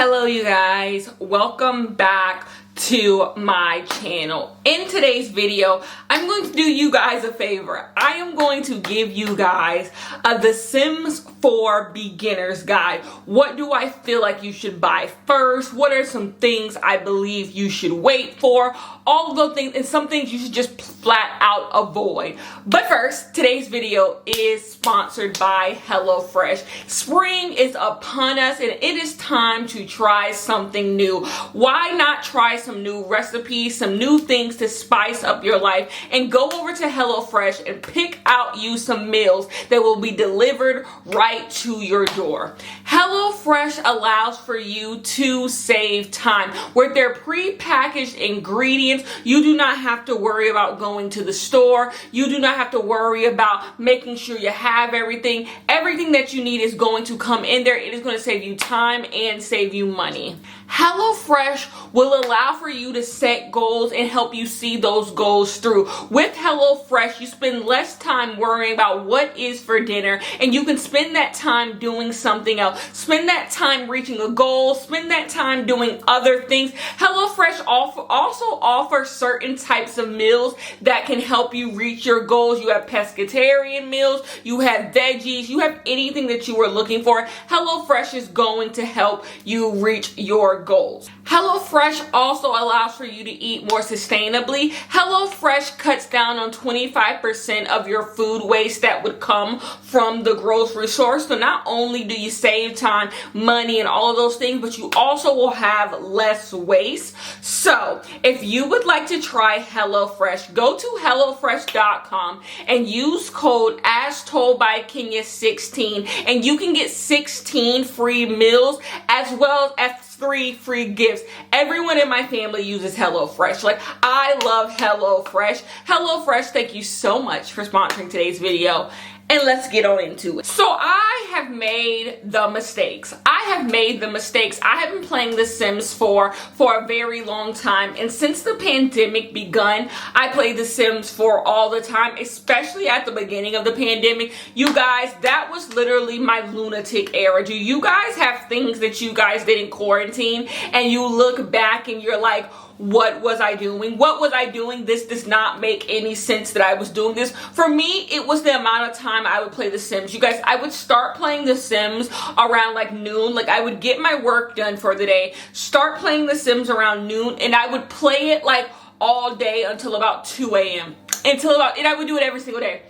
Hello you guys, welcome back to my channel. In today's video, I'm going to do you guys a favor. I am going to give you guys the Sims 4 beginner's guide. What do I feel like you should buy first? What are some things I believe you should wait for? All of those things, and some things you should just flat out avoid. But first, today's video is sponsored by HelloFresh. Spring is upon us and it is time to try something new. Why not try some new recipes, some new things to spice up your life, and go over to HelloFresh and pick out you some meals that will be delivered right to your door. HelloFresh allows for you to save time. With their pre-packaged ingredients, you do not have to worry about going to the store. You do not have to worry about making sure you have everything. Everything that you need is going to come in there. It is going to save you time and save you money. HelloFresh will allow for you to set goals and help you see those goals through. With HelloFresh, you spend less time worrying about what is for dinner, and you can spend that time doing something else. Spend that time reaching a goal. Spend that time doing other things. HelloFresh also offers certain types of meals that can help you reach your goals. You have pescatarian meals, you have veggies, you have anything that you are looking for. HelloFresh is going to help you reach your goals. HelloFresh also allows for you to eat more sustainably. HelloFresh cuts down on 25% of your food waste that would come from the grocery store. So not only do you save time, money, and all of those things, but you also will have less waste. So if you would like to try HelloFresh, go to HelloFresh.com and use code AsToldByKenya16 and you can get 16 free meals as well as 3 free gifts. Everyone in my family uses HelloFresh. Like, I love HelloFresh. HelloFresh, thank you so much for sponsoring today's video. And let's get on into it. So I have made the mistakes. I have been playing The Sims 4 for a very long time. And since the pandemic begun, I played The Sims 4 all the time, especially at the beginning of the pandemic. You guys, that was literally my lunatic era. Do you guys have things that you guys did in quarantine and you look back and you're like, what was I doing? What was I doing? This does not make any sense that I was doing this. For me, it was the amount of time I would play The Sims. You guys, I would start playing The Sims around like noon. Like, I would get my work done for the day, start playing The Sims around noon, and I would play it like all day until about 2 a.m. And I would do it every single day.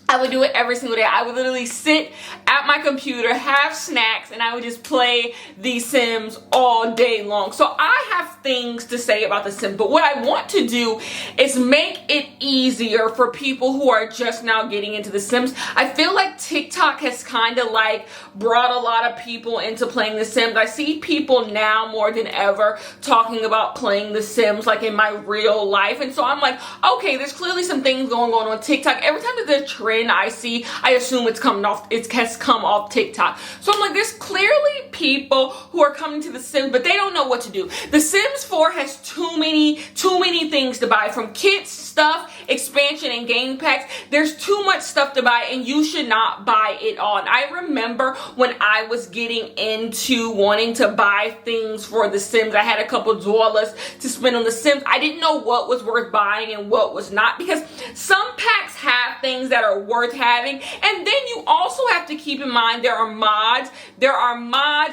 I would do it every single day. I would literally sit at my computer, have snacks, and I would just play The Sims all day long. So I have things to say about The Sims, but what I want to do is make it easier for people who are just now getting into The Sims. I feel like TikTok has kind of like brought a lot of people into playing The Sims. I see people now more than ever talking about playing The Sims like in my real life. And so I'm like, okay, there's clearly some things going on TikTok. Every time there's a trend I see, I assume it has come off TikTok. So I'm like, there's clearly people who are coming to The Sims, but they don't know what to do. The Sims 4 has too many things to buy, from kids stuff, expansion, and game packs. There's too much stuff to buy, and you should not buy it all. And I remember when I was getting into wanting to buy things for The Sims, I had a couple dollars to spend on The Sims. I didn't know what was worth buying and what was not, because some packs have things that are worth having, and then you also have to keep in mind there are mods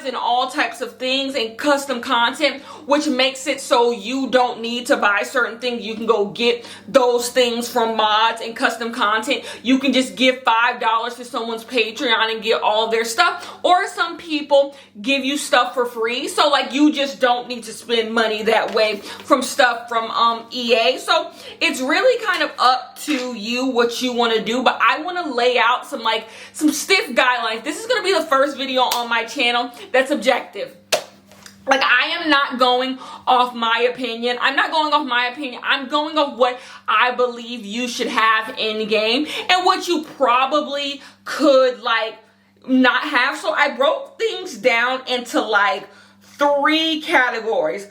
and all types of things and custom content, which makes it so you don't need to buy certain things. You can go get those things from mods and custom content. You can just give $5 to someone's Patreon and get all their stuff, or some people give you stuff for free, so like you just don't need to spend money that way from stuff from EA. So it's really kind of up to you what you want to do, but I want to lay out some stiff guidelines. This is going to be the first video on my channel that's objective. Like, I am not going off my opinion. I'm going off what I believe you should have in game and what you probably could like not have. So I broke things down into like 4 categories.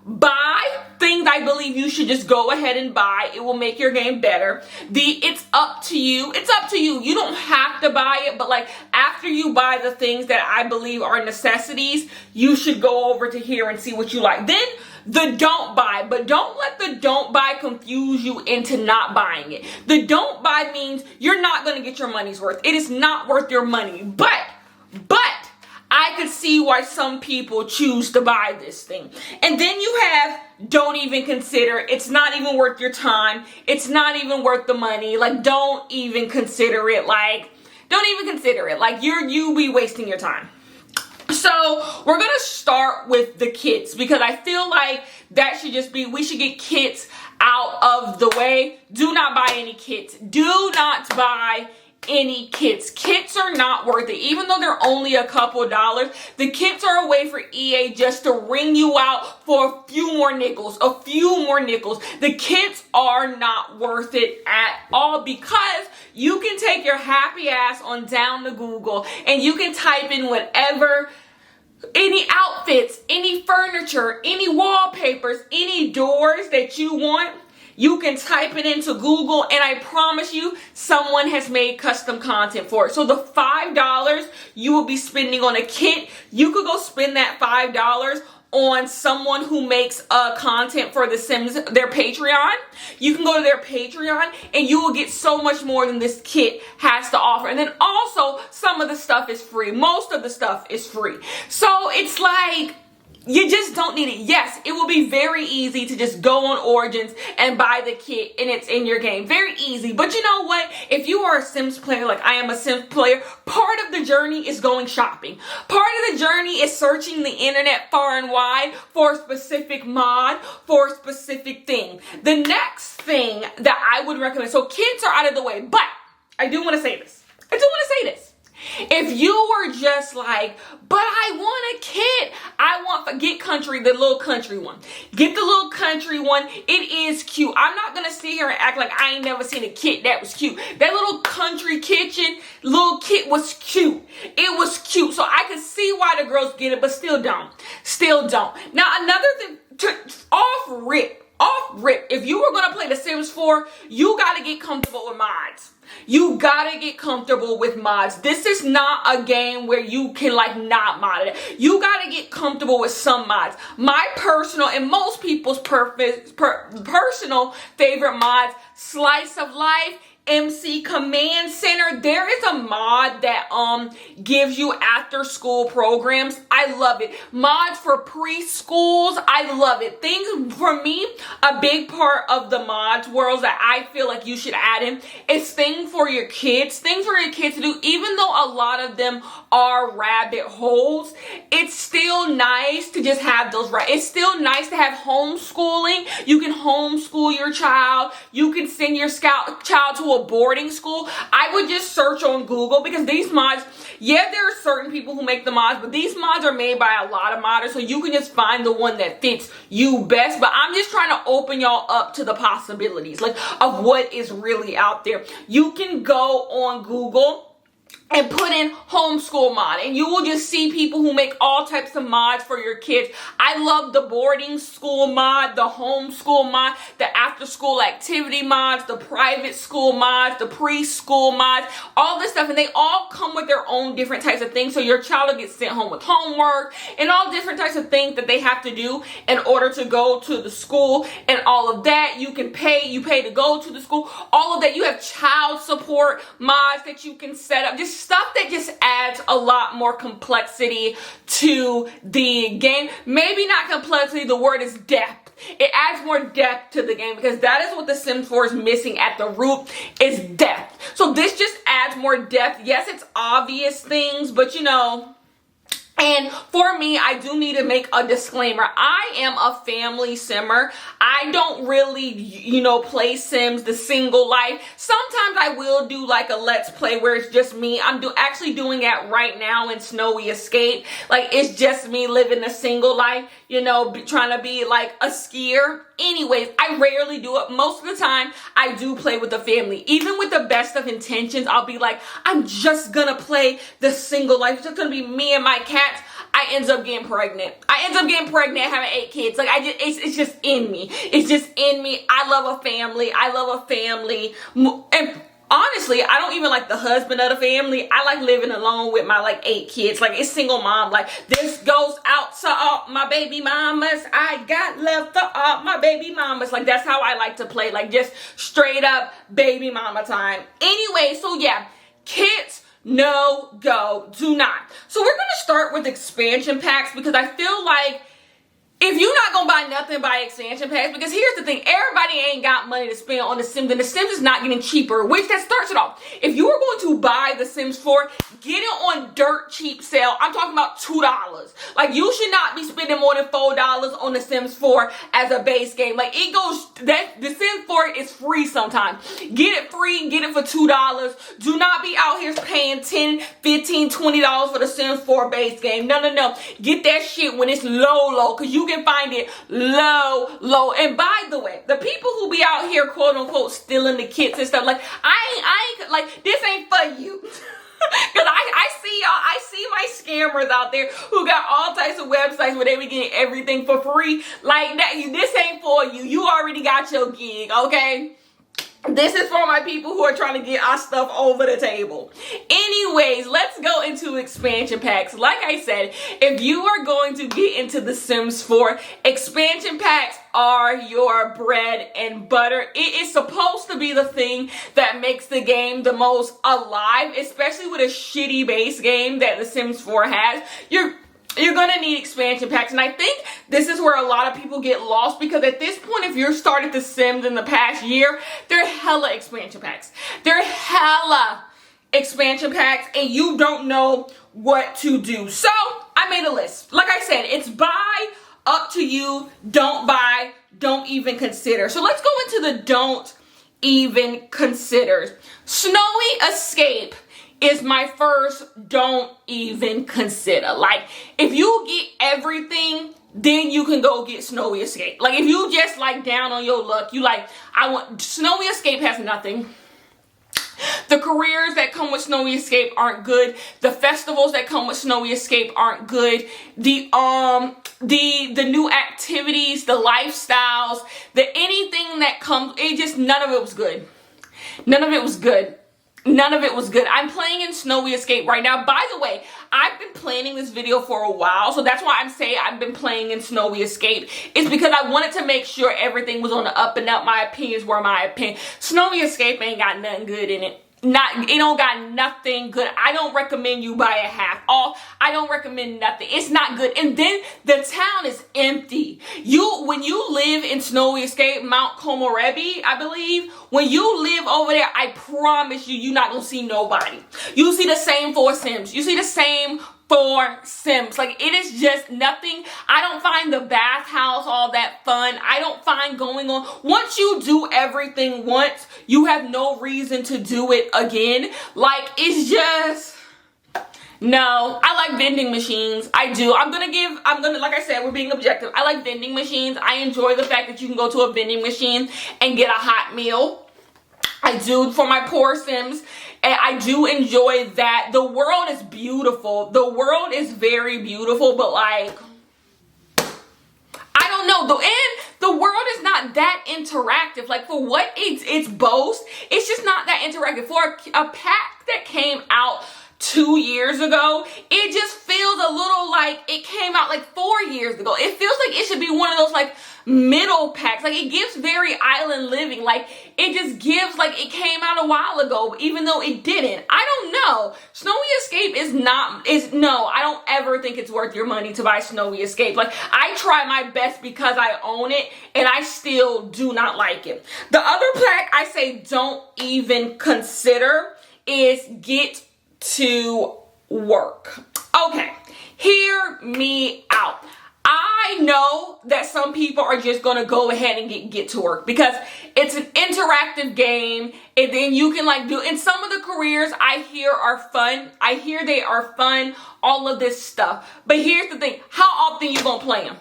Buy things I believe you should just go ahead and buy. It will make your game better. It's up to you. It's up to you. You don't have to buy it, but like after you buy the things that I believe are necessities, you should go over to here and see what you like. Then the don't buy, but don't let the don't buy confuse you into not buying it. The don't buy means you're not going to get your money's worth. It is not worth your money, but I could see why some people choose to buy this thing. And then you have don't even consider. It's not even worth your time. It's not even worth the money. Like, don't even consider it. Like, don't even consider it. Like, you be wasting your time. So we're going to start with the kits because I feel like that should just be, we should get kits out of the way. Do not buy any kits. Do not buy any kits. Kits are not worth it. Even though they're only a couple dollars, the kits are a way for EA just to ring you out for a few more nickels, The kits are not worth it at all because you can take your happy ass on down to Google and you can type in whatever, any outfits, any furniture, any wallpapers, any doors that you want. You can type it into Google and I promise you someone has made custom content for it. So the $5 you will be spending on a kit, you could go spend that $5 on someone who makes content for The Sims, their Patreon. You can go to their Patreon and you will get so much more than this kit has to offer. And then also some of the stuff is free. Most of the stuff is free. So it's like, you just don't need it. Yes, it will be very easy to just go on Origins and buy the kit and it's in your game. Very easy. But you know what? If you are a Sims player like I am a Sims player, part of the journey is going shopping. Part of the journey is searching the internet far and wide for a specific mod, for a specific thing. The next thing that I would recommend, so kits are out of the way, but I do want to say this. If you were just like, but I want a kit. I want, get country, the little country one. Get the little country one. It is cute. I'm not going to sit here and act like I ain't never seen a kit that was cute. That little country kitchen little kit was cute. It was cute. So I could see why the girls get it, but still don't. Now, another thing, off rip, if you were going to play The Sims 4, you got to get comfortable with mods. You gotta get comfortable with mods. This is not a game where you can like not mod it. You gotta get comfortable with some mods. My personal and most people's personal favorite mods, Slice of Life, MC Command Center. There is a mod that gives you after school programs. I love it. Mods for preschools. I love it. Things for me, a big part of the mods world that I feel like you should add in is things for your kids. Things for your kids to do. Even though a lot of them are rabbit holes, it's still nice to just have those. Right. It's still nice to have homeschooling. You can homeschool your child. You can send your child to a boarding school. I would just search on Google because these mods, yeah, there are certain people who make the mods, but these mods are made by a lot of modders, so you can just find the one that fits you best. But I'm just trying to open y'all up to the possibilities, like of what is really out there. You can go on Google and put in homeschool mod and you will just see people who make all types of mods for your kids. I love the boarding school mod, the homeschool mod, the after school activity mods, the private school mods, the preschool mods, all this stuff, and they all come with their own different types of things. So your child will get sent home with homework and all different types of things that they have to do in order to go to the school and all of that. You pay to go to the school, all of that. You have child support mods that you can set up, just stuff that just adds a lot more complexity to the game. Maybe not complexity, the word is depth. It adds more depth to the game because that is what The Sims 4 is missing at the root, is depth. So this just adds more depth. Yes, it's obvious things, but you know. And for me, I do need to make a disclaimer. I am a family simmer. I don't really, play Sims the single life. Sometimes I will do like a let's play where it's just me. I'm actually doing it right now in Snowy Escape. Like it's just me living a single life, trying to be like a skier. Anyways, I rarely do it. Most of the time, I do play with the family. Even with the best of intentions, I'll be like, I'm just gonna play the single life. It's just gonna be me and my cats. I ends up getting pregnant. Having 8 kids. Like it's just in me. It's just in me. I love a family. And honestly, I don't even like the husband of the family. I like living alone with my 8 kids. Like, it's single mom. Like, this goes out to all my baby mamas. I got love for all my baby mamas. Like, that's how I like to play. Like, just straight up baby mama time. Anyway, so yeah, kids, no go, do not. So we're gonna start with expansion packs because I feel like if you're not gonna buy nothing, buy expansion packs. Because here's the thing, everybody ain't got money to spend on The Sims, and The Sims is not getting cheaper, which that starts it off. If you are going to buy The Sims 4, get it on dirt cheap sale. I'm talking about $2. Like, you should not be spending more than $4 on The Sims 4 as a base game. Like, it goes, that The Sims 4 is free sometimes. Get it free, get it for $2. Do not be out here paying $10, $15, $20 for The Sims 4 base game. No. Get that shit when it's low, because you can find it low. And by the way, the people who be out here quote unquote stealing the kits and stuff, like I ain't like, this ain't for you. Cause I see my scammers out there who got all types of websites where they be getting everything for free. Like that, this ain't for you. You already got your gig, okay? This is for my people who are trying to get our stuff over the table. Anyways, let's go into expansion packs. Like I said, if you are going to get into The Sims 4, expansion packs are your bread and butter. It is supposed to be the thing that makes the game the most alive, especially with a shitty base game that The Sims 4 has. You're gonna need expansion packs, and I think this is where a lot of people get lost, because at this point, if you're started The Sims in the past year, there are hella expansion packs. And you don't know what to do. So I made a list. Like I said, it's buy, up to you, don't buy, don't even consider. So let's go into the don't even consider. Snowy Escape is my first don't even consider. Like, if you get everything, then you can go get Snowy Escape. Like, if you just like down on your luck, you like, Snowy Escape has nothing. The careers that come with Snowy Escape aren't good. The festivals that come with Snowy Escape aren't good. The new activities, the lifestyles, anything that comes, none of it was good. None of it was good. I'm playing in Snowy Escape right now. By the way, I've been planning this video for a while, so that's why I'm saying I've been playing in Snowy Escape. It's because I wanted to make sure everything was on the up and up. My opinions were my opinion. Snowy Escape ain't got nothing good in it. It don't got nothing good. I don't recommend you buy a half off. I don't recommend nothing. It's not good. And then the town is empty. When you live in Snowy Escape, Mount Komorebi, I believe, when you live over there, I promise you're not gonna see nobody. You see the same 4 Sims. You see the same 4 Sims. Like, it is just nothing. I don't find the bathhouse all that fun. I don't find going on. Once you do everything once, you have no reason to do it again. Like, it's just, no. I like vending machines. I do. Like I said, we're being objective. I like vending machines. I enjoy the fact that you can go to a vending machine and get a hot meal. I do, for my poor Sims, and I do enjoy that. The world is beautiful. The world is very beautiful, but like, I don't know. The world is not that interactive. Like, for what it's boast, it's just not that interactive. For a pack that came out 2 years ago, it just feels a little like it came out like 4 years ago. It feels like it should be one of those like middle packs. Like, it gives very island living. Like, it just gives like it came out a while ago, even though it didn't. I don't know. Snowy Escape no, I don't ever think it's worth your money to buy Snowy Escape. Like, I try my best because I own it, and I still do not like it. The other pack I say don't even consider is Get to Work. Okay, hear me out. I know that some people are just gonna go ahead and get to work because it's an interactive game, and then you can like and some of the careers I hear are fun. I hear they are fun, all of this stuff. But here's the thing, how often you gonna play them?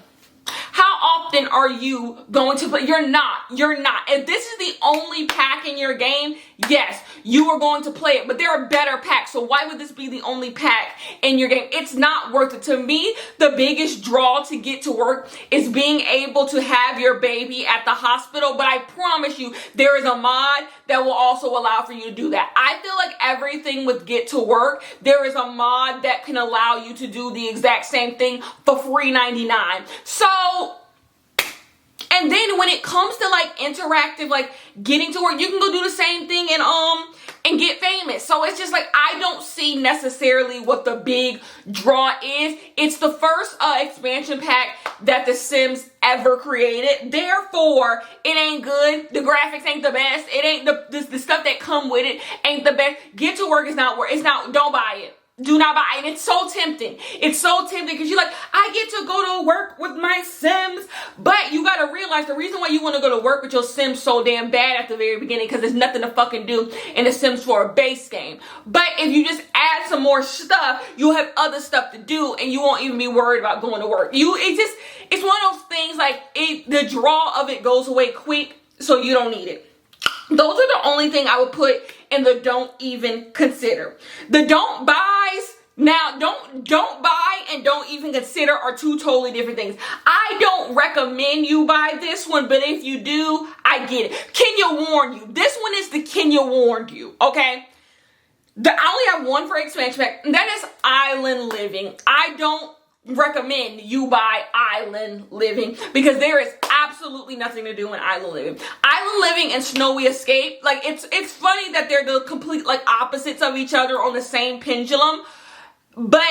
How often are you going to play? You're not. If this is the only pack in your game, yes, you are going to play it. But there are better packs. So why would this be the only pack in your game? It's not worth it. To me, the biggest draw to get to work is being able to have your baby at the hospital. But I promise you, there is a mod that will also allow for you to do that. I feel like everything with Get to Work, there is a mod that can allow you to do the exact same thing for free 99. So, and then when it comes to like interactive, like getting to work, you can go do the same thing and Get Famous. So it's just like, I don't see necessarily what the big draw is. It's the first expansion pack that The Sims ever created. Therefore, it ain't good. The graphics ain't the best. It ain't the stuff that come with it ain't the best. Get to Work is not worth. It's not. Don't buy it. Do not buy it. And it's so tempting. It's so tempting because you're like, I get to go to work with my Sims. But you got to realize the reason why you want to go to work with your Sims so damn bad at the very beginning, because there's nothing to fucking do in the Sims 4 base game. But if you just add some more stuff, you'll have other stuff to do and you won't even be worried about going to work. It's one of those things like the draw of it goes away quick, so you don't need it. Those are the only thing I would put in the don't even consider. The don't buys, now don't buy and don't even consider are two totally different things. I don't recommend you buy this one, but if you do, I get it. Kenya warned you. This one is the Kenya warned you, okay? I only have one for expansion pack, and that is Island Living. I don't recommend you buy Island Living because there is absolutely nothing to do in Island Living. Island Living and Snowy Escape, like it's funny that they're the complete like opposites of each other on the same pendulum, but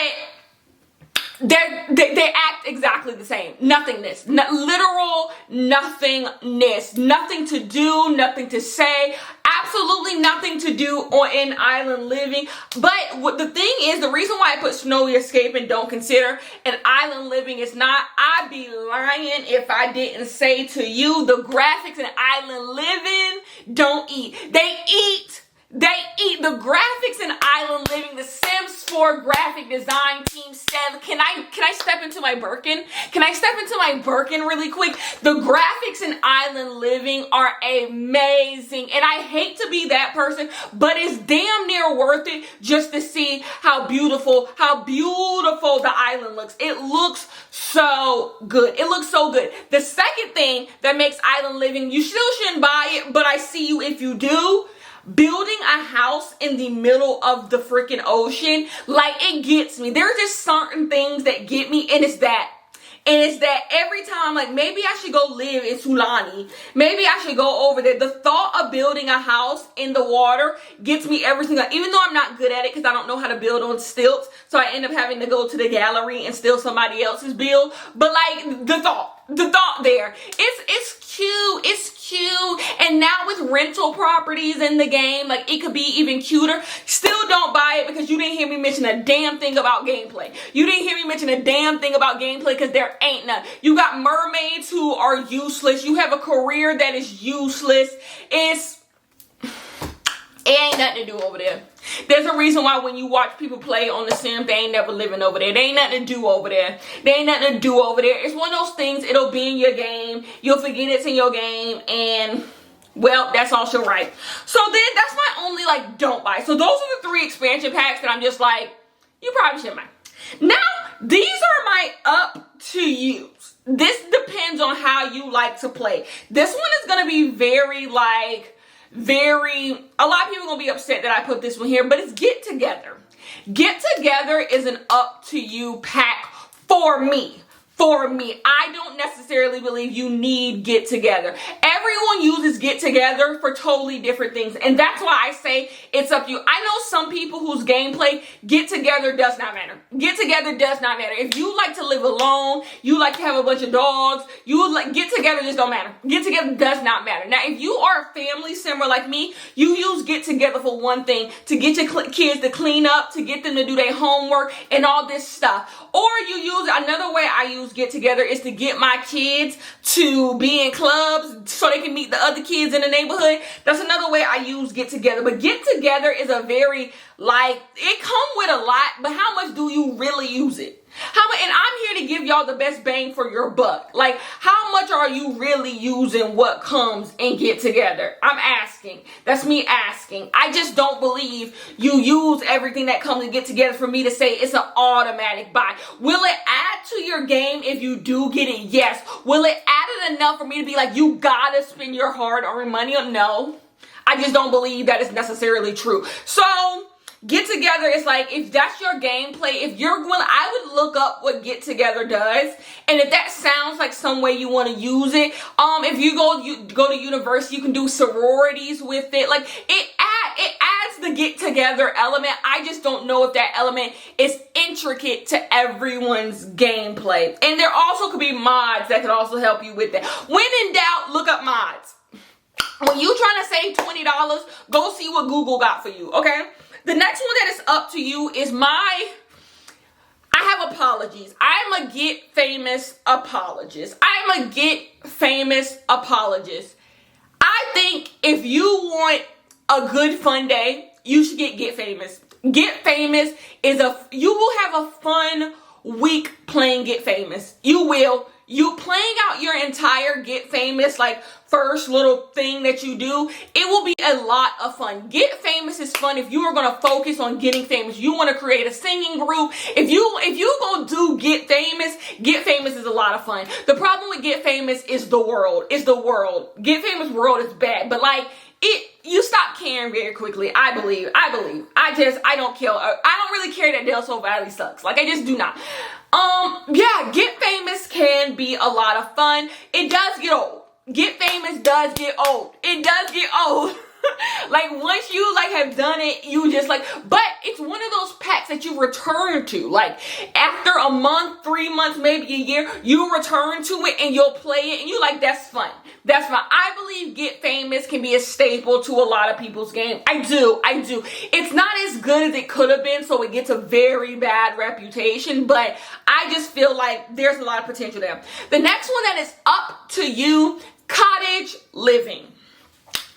they act exactly the same. Nothingness, literal nothingness, nothing to do, nothing to say, absolutely nothing to do in Island Living. But what the thing is, the reason why I put Snowy Escape and don't consider and Island Living is not, I'd be lying if I didn't say to you, the graphics in Island Living don't eat. They eat the graphics in Island Living. The Sims 4 graphic design team said, can I step into my Birkin? Can I step into my Birkin really quick? The graphics in Island Living are amazing. And I hate to be that person, but it's damn near worth it just to see how beautiful the island looks. It looks so good. It looks so good. The second thing that makes Island Living, you still shouldn't buy it, but I see you if you do. Building a house in the middle of the freaking ocean, like, it gets me. There's just certain things that get me, and it's that every time, like, maybe I should go live in Sulani. Maybe I should go over there. The thought of building a house in the water gets me every single, even though I'm not good at it because I don't know how to build on stilts. So I end up having to go to the gallery and steal somebody else's build. But like the thought there, it's cute. And now with rental properties in the game, like, it could be even cuter. Still don't buy it because you didn't hear me mention a damn thing about gameplay. You didn't hear me mention a damn thing about gameplay because there ain't none. You got mermaids who are useless. You have a career that is useless. It ain't nothing to do over there. There's a reason why when you watch people play on the Sim, they ain't never living over there. There ain't nothing to do over there. It's one of those things, it'll be in your game. You'll forget it's in your game, and well, that's also right. So then that's my only like don't buy. So those are the 3 expansion packs that I'm just like, you probably shouldn't buy. Now, these are my up to use. This depends on how you like to play. This one is going to be a lot of people are going to be upset that I put this one here, but it's Get Together. Get Together is an up to you pack for me. I don't necessarily believe you need Get Together. Everyone uses Get Together for totally different things. And that's why I say it's up to you. I know some people whose gameplay, Get Together does not matter. Get Together does not matter. If you like to live alone, you like to have a bunch of dogs, Get Together just don't matter. Get Together does not matter. Now, if you are a family simmer like me, you use Get Together for one thing, to get your kids to clean up, to get them to do their homework and all this stuff. Or you use, another way I use Get Together is to get my kids to be in clubs so they can meet the other kids in the neighborhood. That's another way I use Get Together. But Get Together is a very, like, it come with a lot, but how much do you really use it? And I'm here to give y'all the best bang for your buck. Like, how much are you really using what comes in Get Together? I'm asking. That's me asking. I just don't believe you use everything that comes in Get Together for me to say it's an automatic buy. Will it add to your game if you do get it? Yes. Will it add it enough for me to be like, you gotta spend your hard-earned money on? No. I just don't believe that is necessarily true. So, Get Together is like, if that's your gameplay, if you're willing, I would look up what Get Together does, and if that sounds like some way you want to use it, if you go to university, you can do sororities with it. Like, it adds the Get Together element. I just don't know if that element is intricate to everyone's gameplay. And there also could be mods that could also help you with that. When in doubt, look up mods. When you trying to save $20, go see what Google got for you, okay? The next one that is up to you is I have apologies. I'm a Get Famous apologist. I'm a Get Famous apologist. I think if you want a good fun day, you should Get Famous. Get Famous is you will have a fun week playing Get Famous. You will. You playing out your entire Get Famous, like, first little thing that you do, it will be a lot of fun. Get Famous is fun if you are going to focus on getting famous. You want to create a singing group. If you go do Get Famous is a lot of fun. The problem with Get Famous is the world. It's the world. Get Famous world is bad, but like, you stop caring very quickly. I believe. I don't care. I don't really care that Del Sol Valley sucks. Like, I just do not. Yeah, Get Famous can be a lot of fun. It does get old. Get Famous does get old. It does get old. Like, once you like have done it, you just like, but it's one of those packs that you return to. Like, after a month, 3 months, maybe a year, you return to it and you'll play it and you like, that's fun. That's fun. I believe Get Famous can be a staple to a lot of people's game. I do. It's not as good as it could have been, so it gets a very bad reputation, but I just feel like there's a lot of potential there. The next one that is up to you, Cottage Living.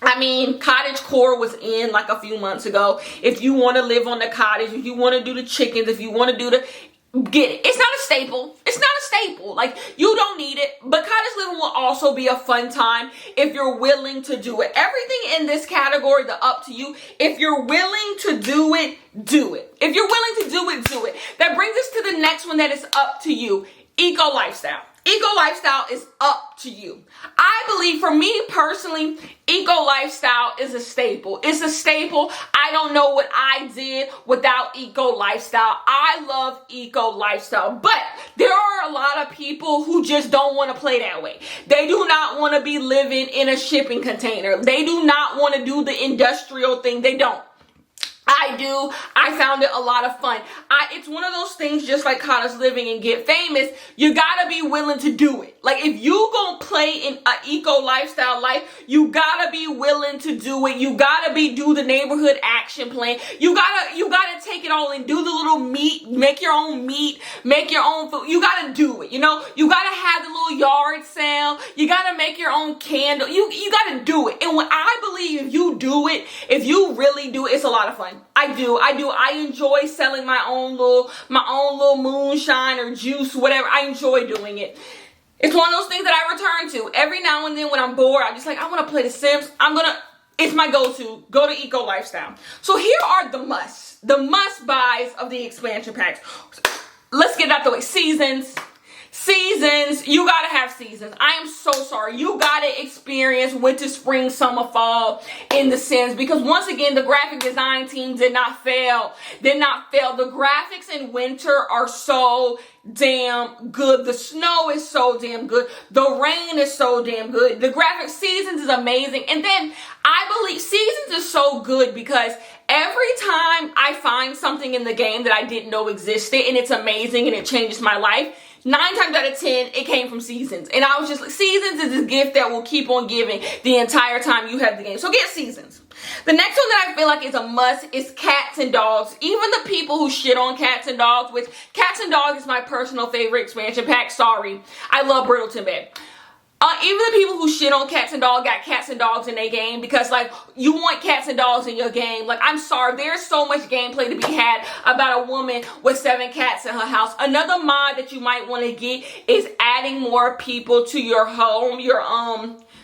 I mean, Cottage Core was in like a few months ago. If you want to live on the cottage, if you want to do the chickens, if you want to do get it. It's not a staple. It's not a staple. Like, you don't need it. But Cottage Living will also be a fun time if you're willing to do it. Everything in this category, the up to you. If you're willing to do it, do it. If you're willing to do it, do it. That brings us to the next one that is up to you. Eco Lifestyle. Eco Lifestyle is up to you. I believe, for me personally, Eco Lifestyle is a staple. It's a staple. I don't know what I did without Eco Lifestyle. I love Eco Lifestyle, but there are a lot of people who just don't want to play that way. They do not want to be living in a shipping container. They do not want to do the industrial thing. They don't. I do. I found it a lot of fun. It's one of those things, just like Cottage Living and Get Famous, you gotta be willing to do it. Like, if you gonna play in an eco lifestyle life, you gotta be willing to do it. You gotta do the neighborhood action plan. You gotta take it all and do the little meat, make your own food. You gotta do it, you know? You gotta have the little yard sale. You gotta make your own candle. You gotta do it. And when I believe if you do it, if you really do it, it's a lot of fun. I do. I enjoy selling my own little moonshine or juice, whatever. I enjoy doing it. It's one of those things that I return to. Every now and then when I'm bored, I'm just like, I want to play The Sims. It's my go-to. Go to Eco Lifestyle. So here are the must buys of the expansion packs. Let's get it out the way. Seasons. You gotta have seasons. I am so sorry. You gotta experience winter, spring, summer, fall in The Sims, because once again, the graphic design team did not fail. The graphics in winter are so damn good. The snow is so damn good. The rain is so damn good. The graphic Seasons is amazing. And then I believe Seasons is so good because every time I find something in the game that I didn't know existed and it's amazing and it changes my life, 9 times out of 10, it came from Seasons. And I was just like, Seasons is a gift that will keep on giving the entire time you have the game. So get Seasons. The next one that I feel like is a must is Cats and Dogs. Even the people who shit on Cats and Dogs, which Cats and Dogs is my personal favorite expansion pack. Sorry. I love Brittleton Bed. Even the people who shit on cats and dogs got cats and dogs in their game because, like, you want cats and dogs in your game. Like, I'm sorry, there's so much gameplay to be had about a woman with 7 cats in her house. Another mod that you might want to get is adding more people to your home,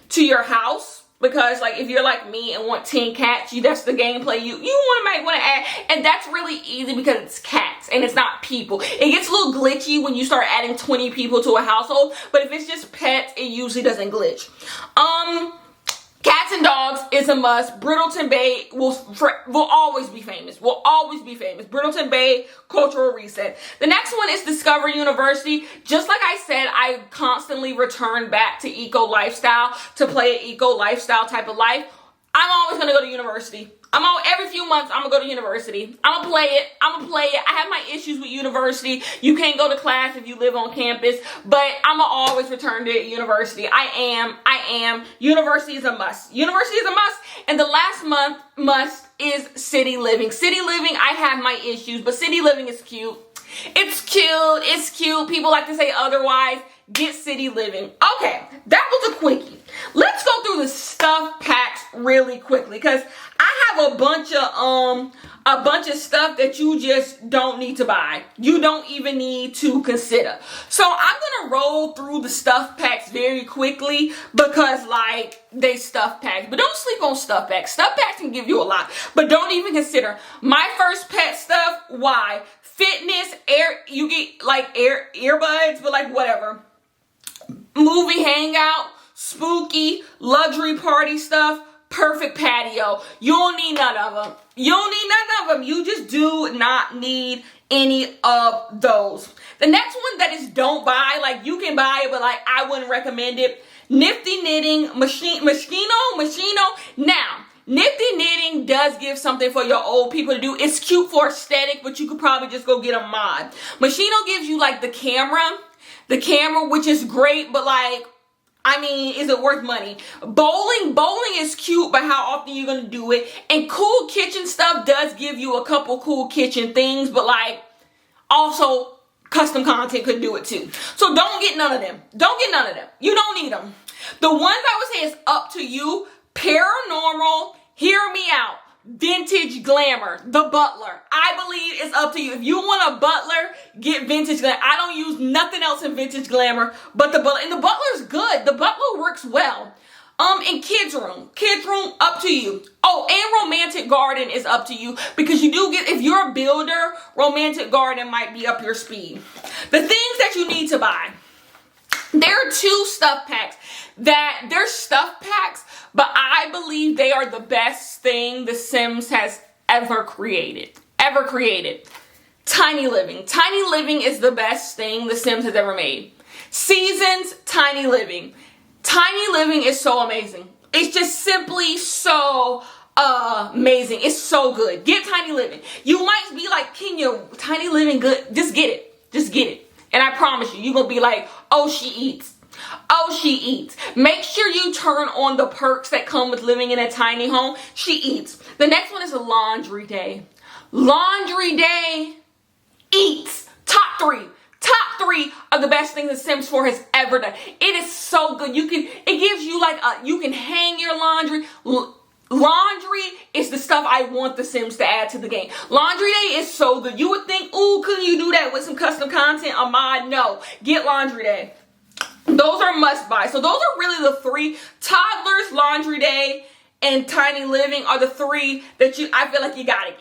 to your house. Because, like, if you're like me and want 10 cats, that's the gameplay you might want to add. And that's really easy because it's cats and it's not people. It gets a little glitchy when you start adding 20 people to a household. But if it's just pets, it usually doesn't glitch. Cats and dogs is a must. Brittleton Bay will always be famous. Will always be famous. Brittleton Bay, cultural reset. The next one is Discover University. Just like I said, I constantly return back to eco lifestyle to play an eco lifestyle type of life. I'm always going to go to university. Every few months, I'm going to go to university. I'm going to play it. I have my issues with university. You can't go to class if you live on campus, but I'm going to always return to university. I am. University is a must. University is a must. And the last must is city living. City living, I have my issues, but city living is cute. It's cute. People like to say otherwise. Get city living. Okay, that was a quickie. Let's go through the stuff packs really quickly because I have a bunch of stuff that you just don't need to buy. You don't even need to consider. So I'm gonna roll through the stuff packs very quickly because, like, they stuff packs. But don't sleep on stuff packs. Stuff packs can give you a lot, but don't even consider. My first pet stuff. Why? Fitness, you get like earbuds, but like whatever. Movie hangout, spooky, luxury party stuff, perfect patio. You don't need none of them. You just do not need any of those. The next one that is don't buy, like you can buy it, but like I wouldn't recommend it. Nifty Knitting, Machino. Now, Nifty Knitting does give something for your old people to do. It's cute for aesthetic, but you could probably just go get a mod. Machino gives you like the camera, which is great, but like, I mean, is it worth money? Bowling is cute, but how often you're going to do it? And cool kitchen stuff does give you a couple cool kitchen things, but like, also custom content could do it too. So don't get none of them. You don't need them. The ones I would say is up to you. Paranormal, hear me out. Vintage Glamour, the Butler. I believe it's up to you. If you want a butler, get Vintage Glamour. I don't use nothing else in Vintage Glamour but the Butler. And the Butler's good. The Butler works well. And Kids Room, up to you. Oh, and Romantic Garden is up to you because you do get, if you're a builder, Romantic Garden might be up your speed. The things that you need to buy. There are 2 stuff packs that they're stuff packs, but I believe they are the best thing The Sims has ever created. Tiny Living. Tiny Living is the best thing The Sims has ever made. Seasons, Tiny Living. Tiny Living is so amazing. It's just simply so amazing. It's so good. Get Tiny Living. You might be like, Kenya, Tiny Living good? Just get it. And I promise you, you're going to be like, oh, she eats. Make sure you turn on the perks that come with living in a tiny home. She eats. The next one is a laundry day. Laundry day eats. Top three of the best things The Sims 4 has ever done. It is so good. It gives you like you can hang your laundry. Laundry is the stuff I want The Sims to add to the game. Laundry Day is so good. You would think, ooh, couldn't you do that with some custom content, a mod? No. Get Laundry Day. Those are must buy. So those are really the 3. Toddlers, Laundry Day, and Tiny Living are the 3 that I feel like you gotta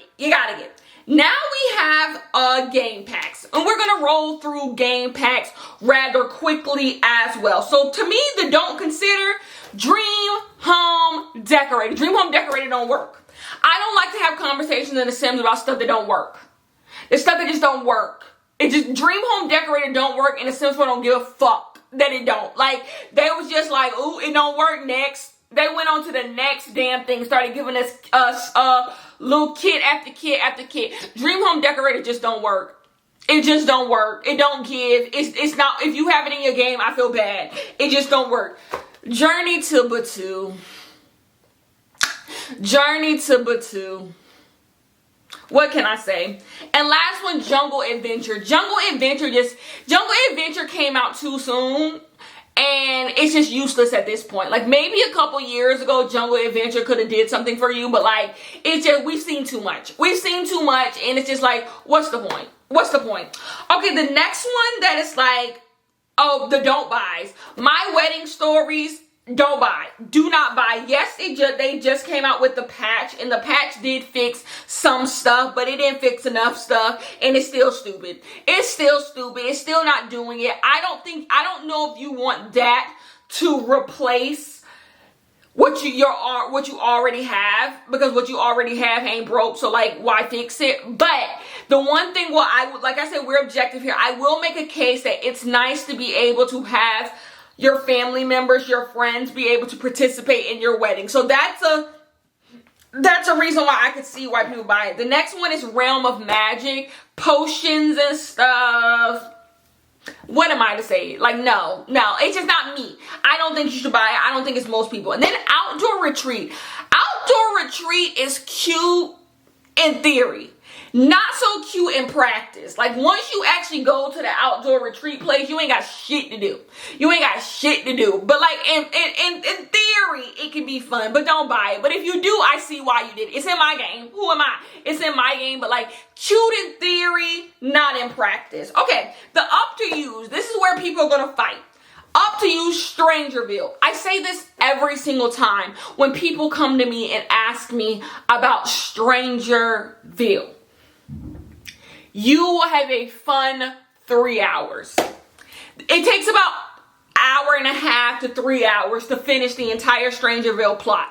get. Now we have game packs. And we're gonna roll through game packs rather quickly as well. So to me, the don't consider, Dream Home Decorator. Dream Home Decorator don't work. I don't like to have conversations in The Sims about stuff that don't work. There's stuff that just don't work. Dream Home Decorator don't work, and The Sims 4 don't give a fuck that it don't. Like, they was just like, ooh, it don't work, next. They went on to the next damn thing, started giving us little kit after kit after kit. Dream Home Decorator just don't work. It just don't work. It don't give. It's not, if you have it in your game, I feel bad. It just don't work. Journey to Batu. What can I say? And last one, Jungle Adventure. Jungle Adventure came out too soon. And and it's just useless at this point. Like, maybe a couple years ago, Jungle Adventure could have did something for you, but like, it's just, we've seen too much. We've seen too much, and it's just like, what's the point? What's the point? Okay, the next one that is like, oh, the don't buys. My Wedding Stories, don't buy. Do not buy. Yes, they just came out with the patch, and the patch did fix some stuff, but it didn't fix enough stuff, and it's still stupid. It's still stupid. It's still not doing it. I don't know if you want that to replace what you already have, because what you already have ain't broke, so like, why fix it? But the one thing, well, like I said, we're objective here. I will make a case that it's nice to be able to have your family members, your friends be able to participate in your wedding. So that's a reason why I could see why people buy it. The next one is Realm of Magic, potions and stuff. What am I to say? Like, no, it's just not me. I don't think you should buy it. I don't think it's most people. And then Outdoor Retreat. Outdoor Retreat is cute in theory. Not so cute in practice. Like, once you actually go to the outdoor retreat place, you ain't got shit to do. You ain't got shit to do. But like, in theory, it can be fun, but don't buy it. But if you do, I see why you did it. It's in my game. Who am I? It's in my game, but like, cute in theory, not in practice. Okay, the up to use. This is where people are gonna fight. Up to you, Strangerville. I say this every single time when people come to me and ask me about Strangerville. You will have a fun 3 hours. It takes about hour and a half to 3 hours to finish the entire Strangerville plot.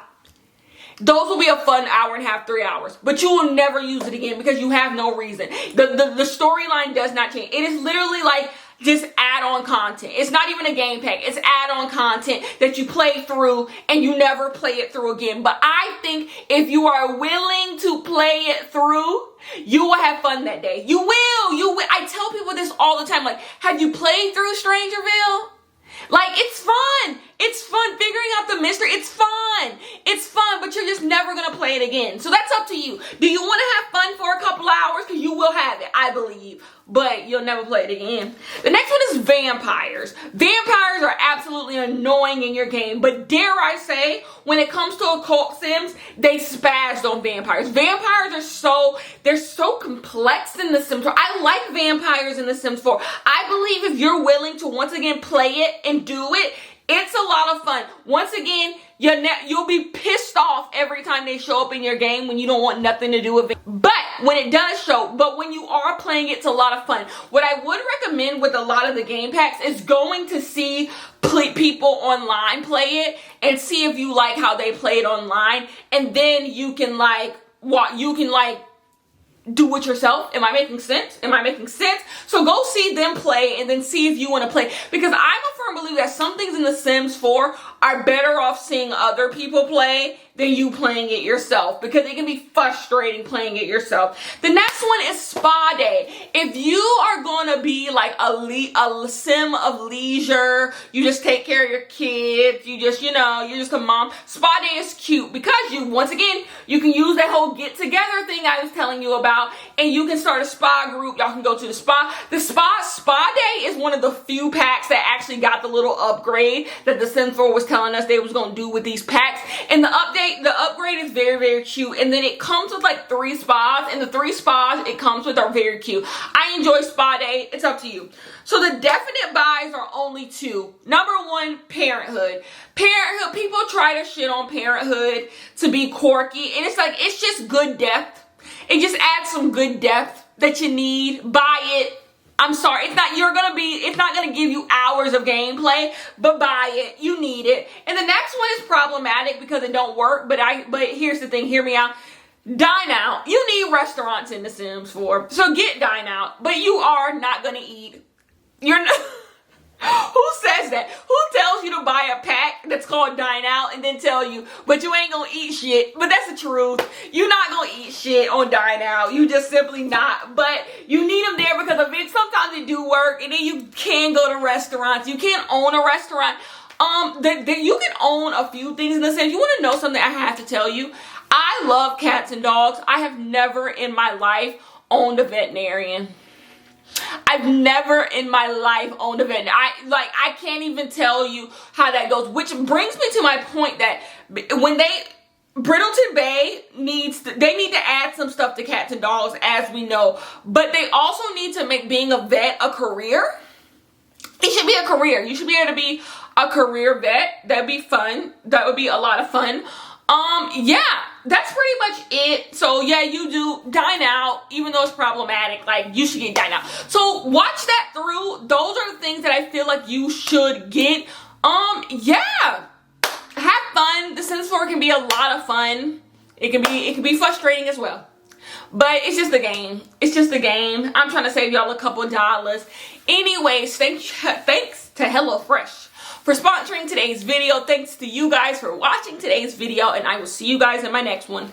Those will be a fun hour and a half, 3 hours. But you will never use it again because you have no reason. The storyline does not change. It is literally like just add-on content. It's not even a game pack. It's add-on content that you play through and you never play it through again. But I think if you are willing to play it through, you will have fun that day. You will. I tell people this all the time. Like, have you played through Strangerville? Like, it's fun. It's fun figuring out the mystery. It's fun. It's fun, but you're just never going to play it again. So that's up to you. Do you want to have fun for a couple hours? Because you will have it, I believe. But you'll never play it again. The next one is vampires. Vampires are absolutely annoying in your game. But dare I say, when it comes to occult sims, they spazzed on vampires. Vampires are they're so complex in The Sims 4. I like vampires in The Sims 4. I believe if you're willing to once again play it and do it, it's a lot of fun. Once again, you'll be pissed off every time they show up in your game when you don't want nothing to do with it. But when it does show, but when you are playing, it's a lot of fun. What I would recommend with a lot of the game packs is going to see people online play it and see if you like how they play it online. And then you can do it yourself. Am I making sense? So go see them play and then see if you want to play. Because I'm a firm believer that some things in The Sims 4 are better off seeing other people play than you playing it yourself. Because it can be frustrating playing it yourself. The next one is Spa Day. If you are going to be like a sim of leisure, you just take care of your kids, you're just a mom. Spa Day is cute because once again, you can use that whole get together thing I was telling you about, and you can start a spa group. Y'all can go to the spa. The Spa Day is one of the few packs that actually got the little upgrade that The Sims 4 was telling us they was going to do with these packs. And the upgrade is very, very cute. And then it comes with like 3 spas, and the 3 spas it comes with are very cute. I enjoy Spa Day. It's up to you. So the definite buys are only 2. Number 1, Parenthood. Parenthood, people try to shit on Parenthood to be quirky, and it's like, it's just good depth. It just adds some good depth that you need. Buy it. I'm sorry, it's not gonna give you hours of gameplay, but buy it. You need it. And the next one is problematic because it don't work, but here's the thing, hear me out. Dine Out. You need restaurants in The Sims 4. So get Dine Out, but you are not gonna eat. You're not. Who says that? Who tells you to buy a pack that's called Dine Out and then tell you, but you ain't gonna eat shit? But that's the truth. You're not gonna eat shit on Dine Out. You just simply not. But you need them there because of it. Sometimes they do work, and then you can go to restaurants. You can't own a restaurant. You can own a few things in the sense. You want to know something I have to tell you? I love cats and dogs. I have never in my life owned a veterinarian. I've never in my life owned a vet. I can't even tell you how that goes, which brings me to my point that when Brittleton Bay they need to add some stuff to cats and dogs, as we know, but they also need to make being a vet a career. It should be a career. You should be able to be a career vet. That'd be fun. That would be a lot of fun. Yeah, that's pretty much it. So yeah, you do dine out, even though it's problematic, like you should get dine out. So watch that through. Those are the things that I feel like you should get. Yeah. Have fun. The Sims 4 can be a lot of fun. It can be frustrating as well. But it's just a game. It's just a game. I'm trying to save y'all a couple dollars. Anyways, thanks to HelloFresh for sponsoring today's video. Thanks to you guys for watching today's video, and I will see you guys in my next one.